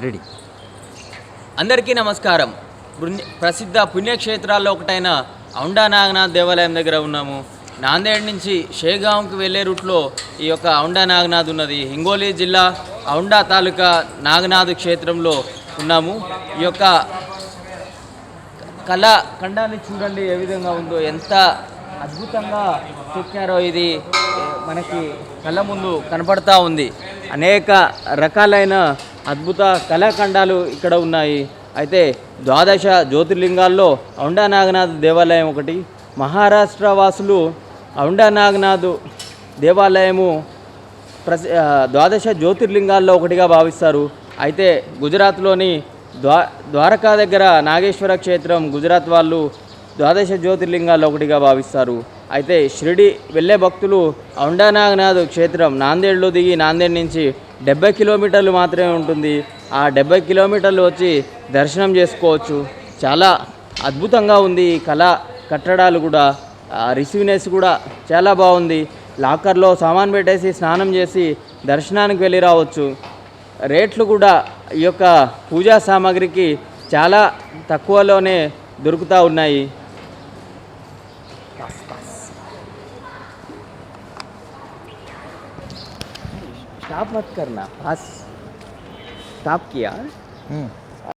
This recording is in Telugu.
రెడీ. అందరికీ నమస్కారం. ప్రసిద్ధ పుణ్యక్షేత్రాల్లో ఒకటైన ఔండా నాగనాథ్ దేవాలయం దగ్గర ఉన్నాము. నాందేడ్ నుంచి షేగాంకి వెళ్ళే రూట్లో ఈ యొక్క ఔండా నాగనాథ్ ఉన్నది. హింగోలి జిల్లా ఔండా తాలూకా నాగనాథ్ క్షేత్రంలో ఉన్నాము. ఈ యొక్క కళాఖండాన్ని చూడండి ఏ విధంగా ఉందో, ఎంత అద్భుతంగా చెక్కారో. ఇది మనకి కళ్ళ ముందు కనపడతా ఉంది. అనేక రకాలైన అద్భుత కళాఖండాలు ఇక్కడ ఉన్నాయి. అయితే ద్వాదశ జ్యోతిర్లింగాల్లో ఔండా నాగనాథ్ దేవాలయం ఒకటి. మహారాష్ట్ర వాసులు ఔండా నాగనాథ్ దేవాలయము ద్వాదశ జ్యోతిర్లింగాల్లో ఒకటిగా భావిస్తారు. అయితే గుజరాత్లోని ద్వారకా దగ్గర నాగేశ్వర క్షేత్రం గుజరాత్ వాళ్ళు ద్వాదశ జ్యోతిర్లింగాల్లో ఒకటిగా భావిస్తారు. అయితే షిరిడి వెళ్ళే భక్తులు ఔండా నాగనాథ్ క్షేత్రం నాందేడ్లో దిగి నాందేడ్ నుంచి 70 కిలోమీటర్లు మాత్రమే ఉంటుంది. ఆ 70 కిలోమీటర్లు వచ్చి దర్శనం చేసుకోవచ్చు. చాలా అద్భుతంగా ఉంది. ఈ కళా కట్టడాలు కూడా, రిసీవ్నెస్ కూడా చాలా బాగుంది. లాకర్లో సామాన్ పెట్టేసి స్నానం చేసి దర్శనానికి వెళ్ళి రావచ్చు. రేట్లు కూడా ఈ యొక్క పూజా సామాగ్రికి చాలా తక్కువలోనే దొరుకుతూ ఉన్నాయి. स्टॉप मत करना, पास स्टॉप किया।